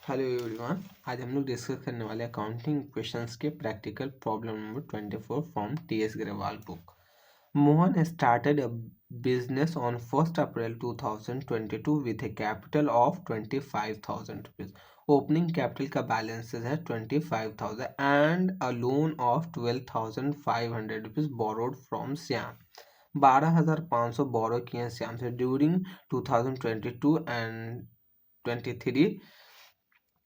Hello everyone, आज हम लोग डिस्कस करने वाले अकाउंटिंग क्वेश्चंस के practical problem number 24 from TS Grewal book. Mohan started a business on 1st April 2022 with a capital of 25,000 rupees. Opening capital का balances है 25,000 and a loan of 12,500 rupees borrowed from Shyam. 12,500 बोरो किए हैं श्याम से during 2022 and 23।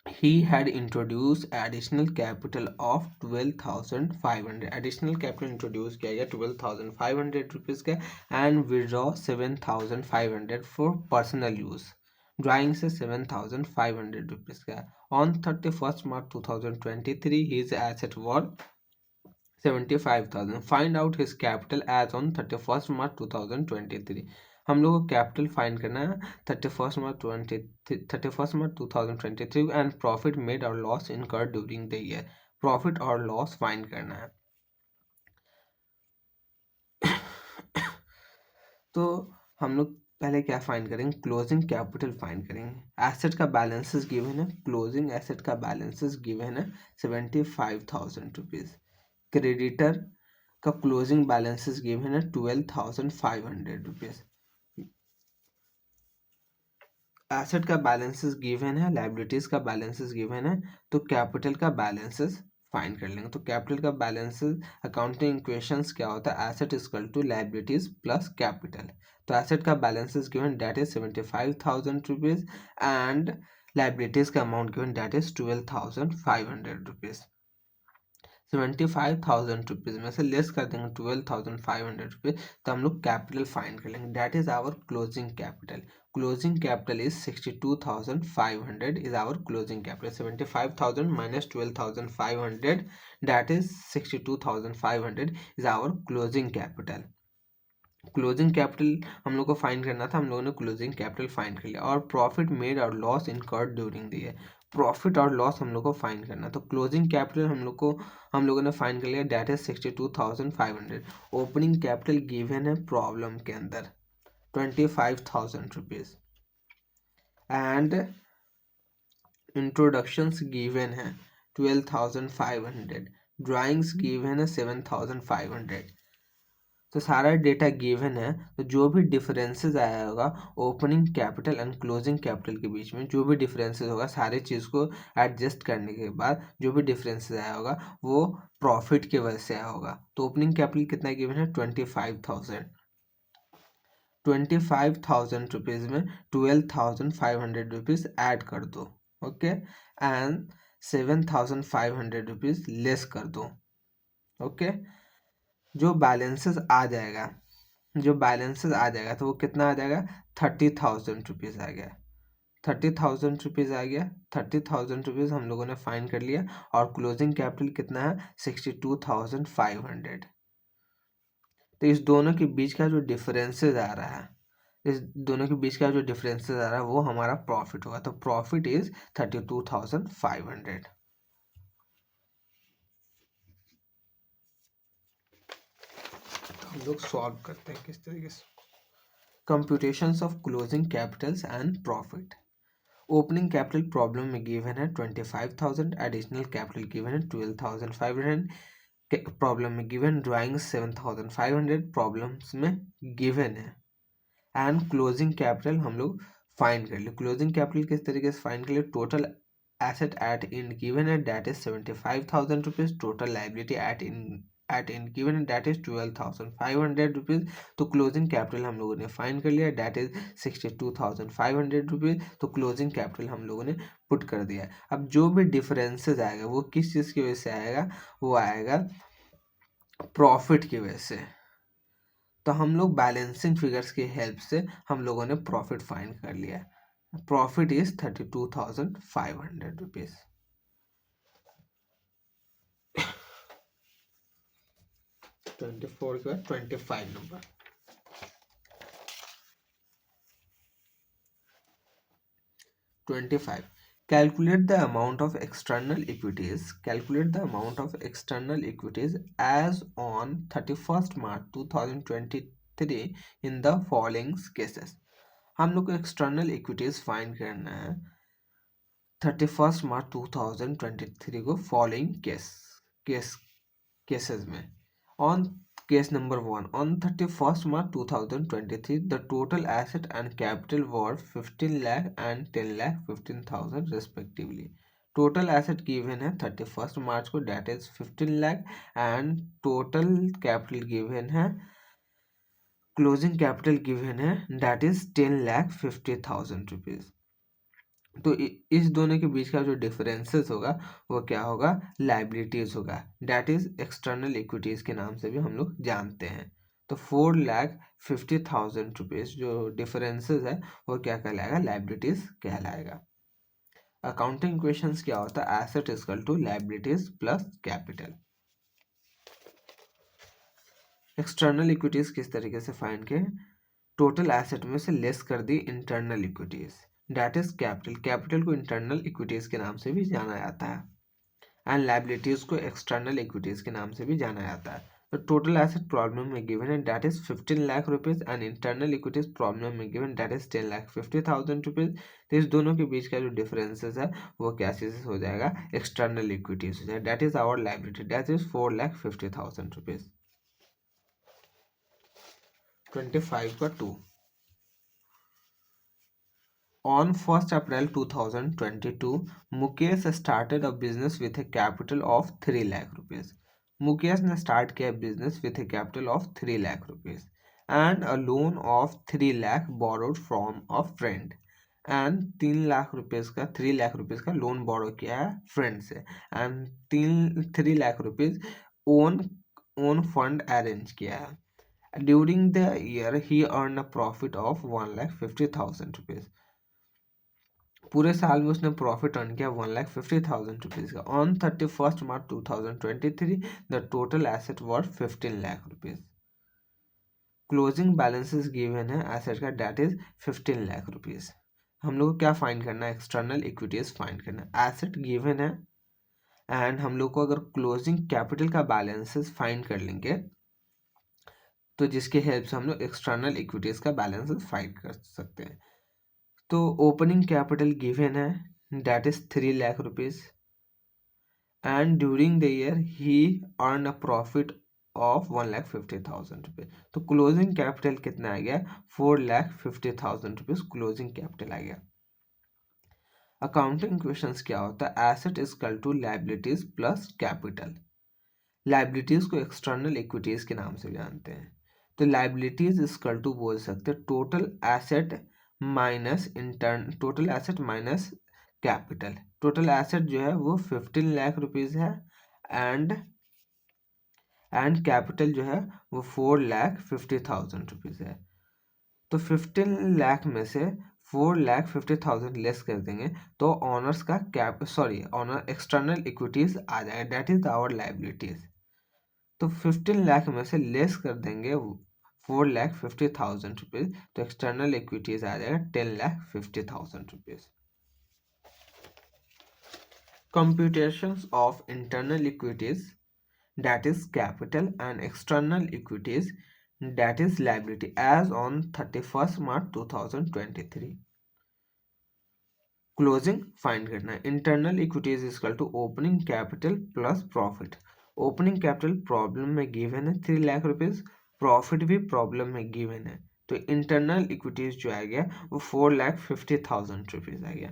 He had introduced additional capital of 12,500. Additional capital introduce किया गया 12,500 rupees का and withdraw 7,500 for personal use. Drawing से 7,500 rupees का. On 31st March 2023 his asset worth 75,000. Find out his capital as on 31st March 2023. हम लोग को capital find करना है 31st March 2023 and profit made और loss incurred during the year. Profit और loss find करना है. तो हम लोग पहले क्या फाइंड करेंगे, क्लोजिंग कैपिटल फाइंड करेंगे. एसेट का बैलेंसेस गिवन है, क्लोजिंग एसेट का बैलेंसेस गिवन है 75,000 रुपीज़. क्रेडिटर का क्लोजिंग बैलेंसेस गिवन है 12,500 रुपीज़. एसेट का बैलेंसेस गिवन है, लाइबिलिटीज का बैलेंसेस गिवन है, तो कैपिटल का बैलेंसेस फाइंड कर लेंगे. तो कैपिटल का बैलेंसेस अकाउंटिंग इक्वेशंस क्या होता है, asset equal to liabilities plus capital. तो एसेट का balances given that is 75,000 rupees and liabilities का amount given that is 12,500 rupees. 75,000 rupees में से लेस कर देंगे 12,500 रुपीज़, तो हम लोग कैपिटल फाइंड कर लेंगे. That is our closing capital. Closing capital is 62,500 is our closing capital. 75,000 minus 12,500 that is 62,500 is our closing capital. Closing capital हम लोग को फाइंड करना था, हम लोगों ने क्लोजिंग कैपिटल फाइंड कर लिया. और प्रॉफिट मेड और loss incurred during the year. Profit और लॉस हम लोग को फाइंड करना. तो क्लोजिंग कैपिटल हम लोगों ने फाइंड कर लिया, that is 62,500. Opening capital given है प्रॉब्लम के अंदर 25,000 रुपीज एंड इंट्रोडक्शंस गिवन है 12,500. ड्राइंग्स गिवन है 7,500. तो सारा डेटा गिवन है. तो जो भी डिफरेंसेस आया होगा opening capital and closing capital के बीच में, जो भी डिफरेंसेस होगा सारे चीज़ को एडजस्ट करने के बाद जो भी डिफरेंसेस आया होगा वो प्रॉफिट की वजह से आया होगा. तो ओपनिंग कैपिटल कितना गिवन है 25,000. 25,000 रुपीज़ में 12,500 रुपीज़ ऐड कर दो. ओके. एंड 7,500 रुपीज़ लेस कर दो. ओके. जो बैलेंसेस आ जाएगा तो वो कितना आ जाएगा 30,000 रुपीज़ आ गया. 30,000 रुपीज़ आ गया. 30,000 रुपीज़ हम लोगों ने फाइंड कर लिया. और क्लोजिंग कैपिटल कितना है 62,500. तो इस दोनों के बीच का जो डिफरेंसेस आ रहा है वो हमारा प्रॉफिट होगा. तो प्रॉफिट इज 32,500. हम लोग सॉल्व करते हैं किस तरीके से. Computations of closing Capitals and profit. Opening capital problem में गिवन है 25,000. एडिशनल कैपिटल गिवन है 12,500. प्रॉब्लम में गिवन ड्राइंग 7,500 प्रॉब्लम्स में गिवन है. एंड क्लोजिंग कैपिटल हम लोग फाइंड कर लिए. क्लोजिंग कैपिटल किस तरीके से फाइंड कर लिए, total asset at in given है that is 75,000 rupees. Total liability at in given है डेट इज 12,500 रुपीज़. तो क्लोजिंग कैपिटल हम लोगों ने फाइंड कर लिया डेट इज 62,500 रुपीज़. तो क्लोजिंग कैपिटल हम लोगों ने पुट कर दिया. अब जो भी डिफरेंसेस आएगा वो किस चीज़ की वजह से आएगा, वो आएगा प्रॉफिट की वजह से. तो हम लोग बैलेंसिंग फिगर्स की हेल्प से हम लोगों ने प्रॉफिट फाइंड कर लिया. Profit is 32,500 rupees. 24 के बाद 25 number. 25. Calculate the amount of external equities. Calculate the amount of external equities as on 31st March 2023 in the following cases. हम लोग को एक्सटर्नल इक्विटीज फाइंड करना है. 31 मार्च 2023 को फॉलोइंग केसेस में on case number 1 on 31 March 2023 the total asset and capital were 15 lakh and 10 lakh 15,000 respectively. Total asset given है 31 March को that is 15 lakh and total capital given है closing capital given है that is 10 lakh 50,000 rupees. तो इस दोनों के बीच का जो डिफरेंसेस होगा वो क्या होगा, लाइबिलिटीज होगा, डेट इज एक्सटर्नल इक्विटीज के नाम से भी हम लोग जानते हैं। तो 4,50,000 रुपीज जो डिफरेंसेस है वो क्या कहलाएगा, लाइबिलिटीज कहलाएगा। अकाउंटिंग इक्वेशंस क्या होता है, asset equal to liabilities plus capital. External equities किस तरीके से फाइंड किए, टोटल एसेट में से लेस कर दी internal equities, that is capital. Capital को इंटरनल इक्विटीज के नाम से भी जाना जाता है एंड लाइबिलिटीज को एक्सटर्नल इक्विटीज के नाम से भी जाना जाता है। तो टोटल एसेट प्रॉब्लम में गिवन है that is 15 lakh rupees and internal equities problem में गिवन डेट इज 10,50,000 रुपीज। तो इस दोनों के बीच का जो डिफरेंसेस है वो क्या चीज हो जाएगा, एक्सटर्नल इक्विटीज हो जाएगा, that is our liability, that is 4,50,000 rupees. 25 का 2 On 1st April 2022, Mukesh started a business with a capital of 3 lakh rupees. Mukesh ने स्टार्ट किया business with a capital of 3 lakh rupees and a loan of 3 lakh borrowed from a friend. And 3 lakh rupees का 3 lakh rupees का loan बोरो किया है friend से and 3 lakh rupees own fund arrange किया है। During the year he earn a profit of 1,50,000 rupees. पूरे साल में उसने प्रॉफिट अर्न किया 1,50,000 रुपीज का। On 31 March 2023 the total asset were 15 lakh rupees. Closing balances given है एसेट का डेट इज 15 लाख रुपीज। हम लोग को क्या फाइंड करना है, एक्सटर्नल इक्विटीज फाइंड करना है। एसेट गिवन है एंड हम लोग को अगर क्लोजिंग कैपिटल का बैलेंसेस फाइंड कर लेंगे तो जिसके हेल्प से हम लोग एक्सटर्नल इक्विटीज का बैलेंसेस फाइंड कर सकते हैं। तो ओपनिंग कैपिटल गिवन है that is 3 lakh rupees and during the year he earn a profit of 1,50,000 rupees. तो क्लोजिंग कैपिटल कितना आ गया, 4,50,000 रुपीज क्लोजिंग कैपिटल आ गया। अकाउंटिंग क्वेश्चंस क्या होता है, asset is equal to liabilities plus capital. Liabilities को एक्सटर्नल इक्विटीज के नाम से जानते हैं। तो लाइबिलिटीज इज इक्वल टू बोल सकते हैं total asset minus total asset minus capital. Total asset जो है वो 15 लाख रुपीज है एंड कैपिटल जो है वो 4,50,000 रुपीज है। तो 15 लाख में से 4,50,000 लेस कर देंगे तो ऑनर्स का ऑनर एक्सटर्नल इक्विटीज आ जाएगा, डेट इज आवर लाइबिलिटीज। तो 15 लाख में से लेस कर देंगे 4,50,000 रुपीज, तो एक्सटर्नल इक्विटीज आ जाएगा 10,50,000 rupees. Computations of internal equities that is capital and external equities that is liability as on 31 March 2023. Closing find करना है। Internal equities is equal to opening capital plus profit. Opening capital problem में given है 3 lakh rupees, profit भी problem में given है, तो internal equities जो आ गया वो 4,50,000 रुपीज आ गया।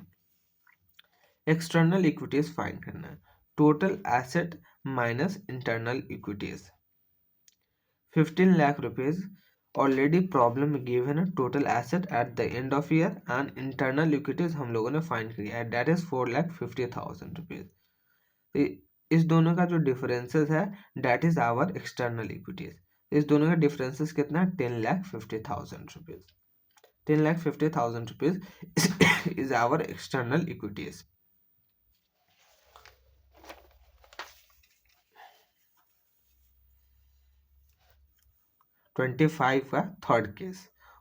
एक्सटर्नल इक्विटीज फाइंड करना है, total asset minus internal equities. 15 lakh rupees already problem में गिवन है, total asset eight the end of year and internal equities हम लोगों ने फाइंड किया है दैट इज 4,50,000 रुपीज। इस दोनों का जो डिफरेंसेस है that is our external equities. इस दोनों का डिफरेंसेस कितना है, 10,50,000 rupees. 10,50,000 rupees is our external equities. Twenty five का third case.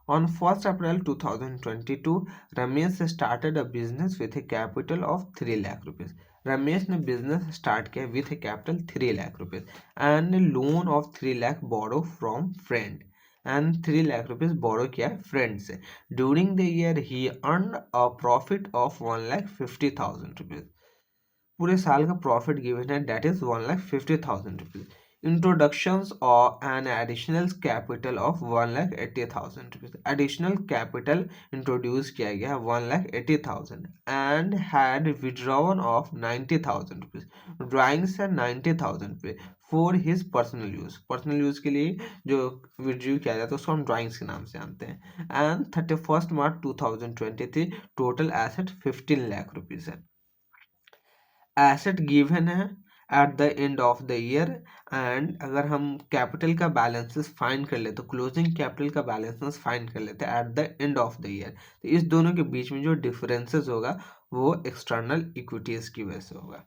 On 1st April 2022, Ramesh started a business with a capital of 3 lakh rupees. Ramesh ने बिजनेस स्टार्ट किया with a capital 3 lakh rupees and loan of 3 lakh borrow from friend and 3 lakh rupees borrow किया friend से। During the year he earn a profit of 1,50,000 rupees. पूरे साल का profit given है that is 1,50,000 rupees. Introductions और an additional capital of 1,80,000 rupees. Additional capital introduce किया गया है 1,80,000 and had withdrawn of 90,000 rupees. Drawings है 90,000 rupees for his personal use. Personal use के लिए जो विड्रू किया जाता है उसको हम ड्राइंग्स के नाम से जानते हैं। And 31 March 2023 total asset 15 lakh rupees है। एसेट गिवन है eight the end of the year. And अगर हम कैपिटल का बैलेंसेस फाइंड कर ले तो क्लोजिंग कैपिटल का बैलेंसेस फाइंड कर लेते हैं eight the end of the year. तो इस दोनों के बीच में जो डिफरेंसेस होगा वो एक्सटर्नल इक्विटीज की वजह से होगा।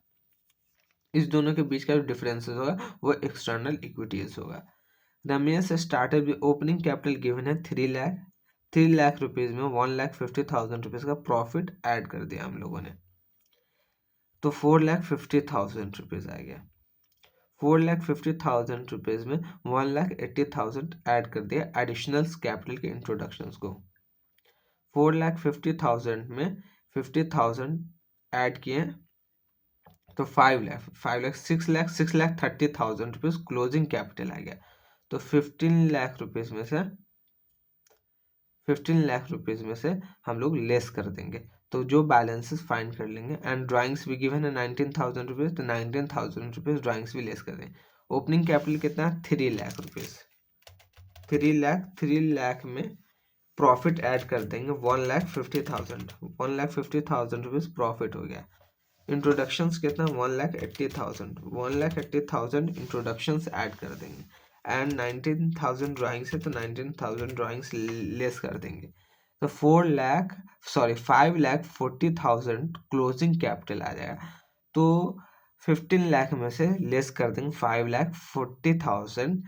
इस दोनों के बीच का जो डिफरेंसेस होगा वो एक्सटर्नल इक्विटीज होगा। Ramesh started with opening capital given है 3 लाख। 3 लाख रुपीज में 1,50,000 रुपीज का प्रॉफिट ऐड कर दिया हम लोगों ने, तो 4,50,000 रुपीज आ गया। 4,50,000 रुपीज में 1,80,000 ऐड कर दिया एडिशनल कैपिटल के इंट्रोडक्शंस को। 4,50,000 में 50,000 ऐड किए तो 5 लाख, 6,30,000 रुपीज क्लोजिंग कैपिटल आ गया। तो 15 लाख रुपीज में से 15 लाख रुपीज में से हम लोग लेस कर देंगे, तो जो बैलेंसेस फाइंड कर लेंगे। एंड ड्राइंग्स भी गिवन है 19,000 रुपीज, तो 19,000 रुपीज ड्राइंग्स भी लेस कर देंगे। ओपनिंग कैपिटल कितना है 3 लाख रुपीज। 3 लाख में प्रॉफिट ऐड कर देंगे 1,50,000। 1,50,000 रुपीज प्रॉफिट हो गया। इंट्रोडक्शंस कितना 1,80,000। 1,80,000 इंट्रोडक्शंस ऐड कर देंगे। एंड 19,000 ड्राइंग्स है तो 19,000 ड्राइंग्स लेस कर देंगे, तो 5,40,000 क्लोजिंग कैपिटल आ जाएगा। तो 15 लाख में से लेस कर देंगे 5,40,000,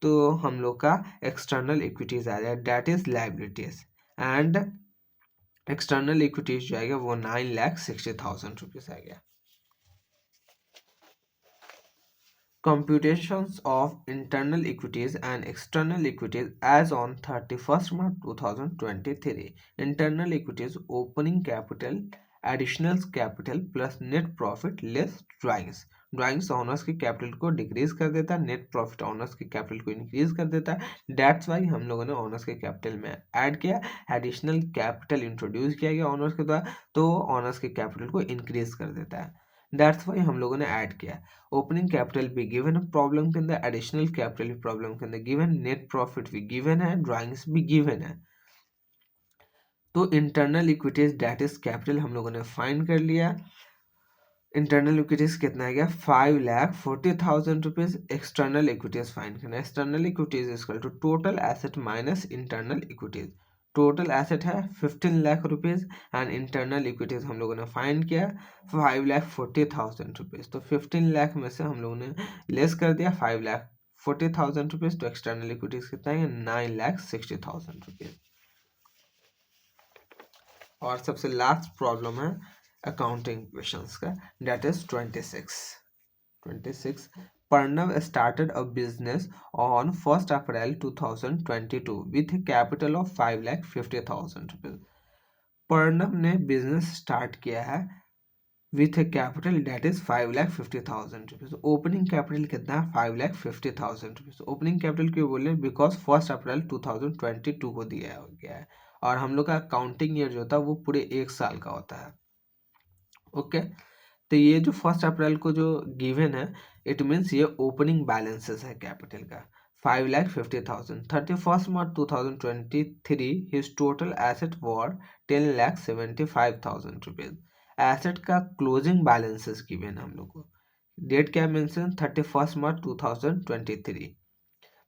तो हम लोग का एक्सटर्नल इक्विटीज आ जाएगा that is liabilities. And external equities जो आएगा वो 9,60,000 रुपीज आ गया। Computations of internal equities and external equities as on 31st March 2023. Internal equities opening capital, additional capital plus net profit less drawings. Drawings honours के capital को decrease कर देता है, net profit honours के कैपिटल को increase कर देता है। दैट्स वाई हम लोगों ने ऑनर्स के कैपिटल में ऐड किया, एडिशनल कैपिटल इंट्रोड्यूस किया गया ऑनर्स के द्वारा, तो ऑनर्स के कैपिटल को इंक्रीज कर देता है। दैट्स वाई हम लोगों ने ऐड किया। ओपनिंग कैपिटल भी गिवन है प्रॉब्लम के अंदर, एडिशनल कैपिटल भी प्रॉब्लम के अंदर गिवन, नेट प्रॉफिट भी गिवन है, ड्राइंग्स भी गिवन है। तो internal equities that is capital हम लोगों ने फाइंड कर लिया। इंटरनल इक्विटीज कितना आ गया 5,40,000 रुपीज। एक्सटर्नल इक्विटीज फाइंड करना, external equities equal to total asset minus internal equities. Total asset है 15 lakh rupees and internal equities हम लोगों ने फाइंड किया 5,40,000 रुपीज। तो 15 लाख में से हम लोगों ने लेस कर दिया 5,40,000 रुपीज, तो एक्सटर्नल इक्विटीज कितना है 9,60,000 रुपीज। और सबसे लास्ट प्रॉब्लम है अकाउंटिंग क्वेश्चंस का, date is 26। Pranav started a business on 1st April 2022 with a capital of 5,50,000 rupees. Pranav ने बिजनेस स्टार्ट किया है with a capital that is 5,50,000 rupees. Opening capital कितना है 5,50,000 रुपीज। ओपनिंग कैपिटल क्यों बोले, because 1st अप्रैल 2022 को दिया गया है और हम लोग का अकाउंटिंग ईयर जो होता है वो पूरे 1 साल का होता है। ओके तो ये जो 1st अप्रैल को जो गिवन है इट मीन्स ये ओपनिंग बैलेंसेस है कैपिटल का 5,50,000। 31st March 2023 his total asset war 10,75,000 rupees. Asset का क्लोजिंग बैलेंसेस गिवन है हम लोग को। डेट क्या मेंशन 31st March 2023,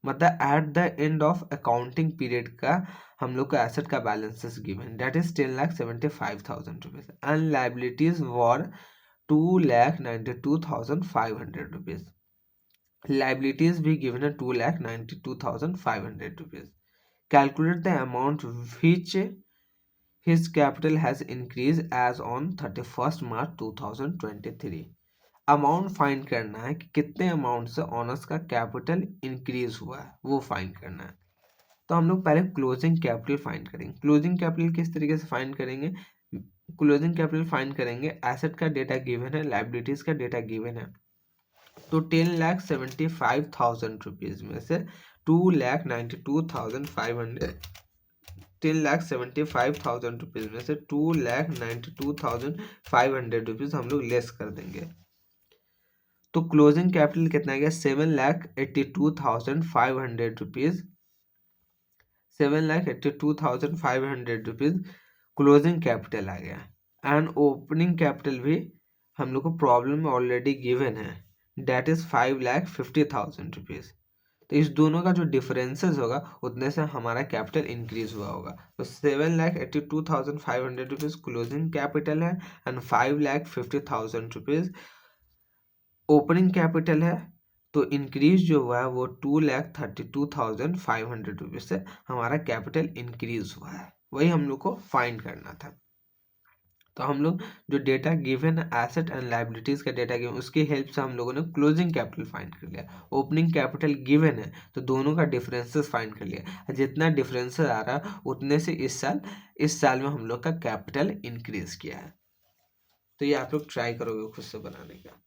मतलब at the end of accounting period का हम लोग का एसेट का balances given that is 10,75,000 rupees and liabilities were 2,92,500 rupees. Liabilities भी गिवन है 2,92,500 rupees. Calculate the amount which his capital has increase as on 31st March 2023। Amount find करना है कि कितने अमाउंट से ऑनर्स का कैपिटल इंक्रीज हुआ है, वो फाइंड करना है। तो हम लोग पहले क्लोजिंग कैपिटल फाइंड करेंगे। क्लोजिंग कैपिटल किस तरीके से फाइंड करेंगे? क्लोजिंग कैपिटल फाइंड करेंगे, एसेट का डेटा गिवन है, लाइबिलिटीज का डेटा गिवन है। तो 10,75,000 रुपीज में से 2,92,500 10,75,000 रुपीज में से 2,92,500 रुपीज हम लोग लेस कर देंगे। तो क्लोजिंग कैपिटल कितना आ गया? 7,82,500 रुपीज। 7,82,500 रुपीज क्लोजिंग कैपिटल आ गया। एंड ओपनिंग कैपिटल भी हम लोग को प्रॉब्लम में ऑलरेडी गिवन है, डेट इज 5,50,000 रुपीज। तो इस दोनों का जो डिफरेंसेस होगा उतने से हमारा कैपिटल इंक्रीज हुआ होगा। तो 7,82,500 रुपीज क्लोजिंग कैपिटल है एंड 5,50,000 रुपीज ओपनिंग कैपिटल है। तो इंक्रीज जो हुआ है वो 2,32,500 रुपीज से हमारा कैपिटल इंक्रीज हुआ है। वही हम लोग को फाइंड करना था। तो हम लोग जो डेटा गिवन है, एसेट एंड लाइबिलिटीज का डेटा गिवन, उसकी हेल्प से हम लोगों ने क्लोजिंग कैपिटल फाइंड कर लिया। ओपनिंग कैपिटल गिवन है तो दोनों का डिफरेंसेस फाइंड कर लिया। जितना डिफरेंसेस आ रहा है उतने से इस साल में हम लोग का कैपिटल इंक्रीज किया है। तो ये आप लोग ट्राई करोगे खुद से बनाने का।